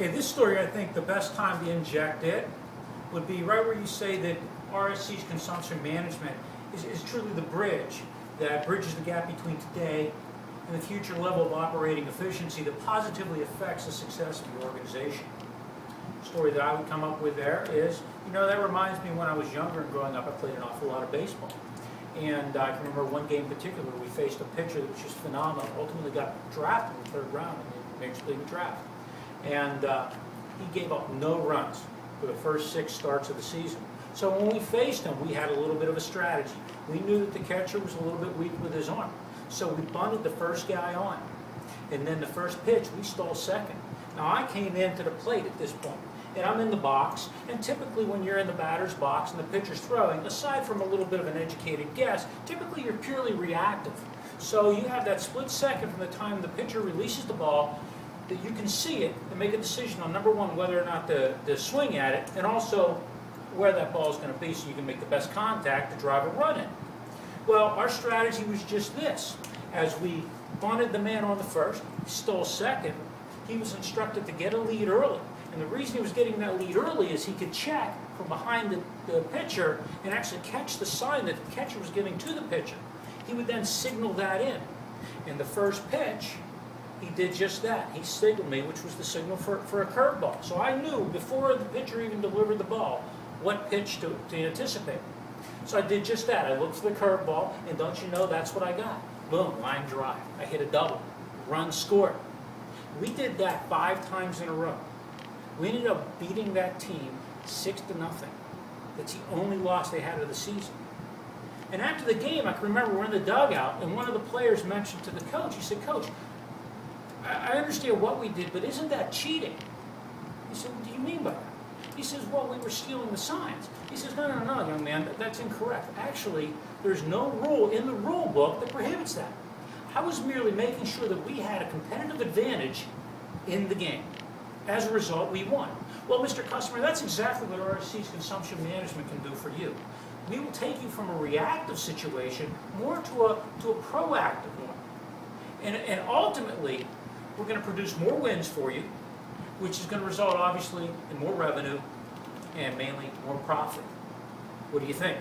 Okay, this story, I think the best time to inject it would be right where you say that RSC's consumption management is truly the bridge that bridges the gap between today and the future level of operating efficiency that positively affects the success of the organization. The story that I would come up with there is, that reminds me when I was younger and growing up, I played an awful lot of baseball. And I can remember one game in particular where we faced a pitcher that was just phenomenal, ultimately got drafted in the third round in the Major League draft. And he gave up no runs for the first 6 starts of the season. So when we faced him, we had a little bit of a strategy. We knew that the catcher was a little bit weak with his arm. So we bunted the first guy on. And then the first pitch, we stole second. Now I came into the plate at this point, and I'm in the box, and typically when you're in the batter's box and the pitcher's throwing, aside from a little bit of an educated guess, typically you're purely reactive. So you have that split second from the time the pitcher releases the ball that you can see it and make a decision on, number one, whether or not to swing at it, and also where that ball is going to be so you can make the best contact to drive a run in. Well, our strategy was just this. As we bunted the man on the first, stole second, he was instructed to get a lead early. And the reason he was getting that lead early is he could check from behind the pitcher and actually catch the sign that the catcher was giving to the pitcher. He would then signal that in. In the first pitch, he did just that. He signaled me, which was the signal for a curveball. So I knew before the pitcher even delivered the ball what pitch to anticipate. So I did just that. I looked for the curveball, and don't you know, that's what I got. Boom, line drive. I hit a double. Run scored. We did that 5 times in a row. We ended up beating that team 6-0. That's the only loss they had of the season. And after the game, I can remember we're in the dugout, and one of the players mentioned to the coach, he said, "Coach, I understand what we did, but isn't that cheating?" He said, "What do you mean by that?" He says, "Well, we were stealing the signs." He says, No, young man, that's incorrect. Actually, there's no rule in the rule book that prohibits that. I was merely making sure that we had a competitive advantage in the game. As a result, we won. Well, Mr. Customer, that's exactly what RSC's consumption management can do for you. We will take you from a reactive situation more to a proactive one. And ultimately, we're going to produce more wins for you, which is going to result, obviously, in more revenue and mainly more profit. What do you think?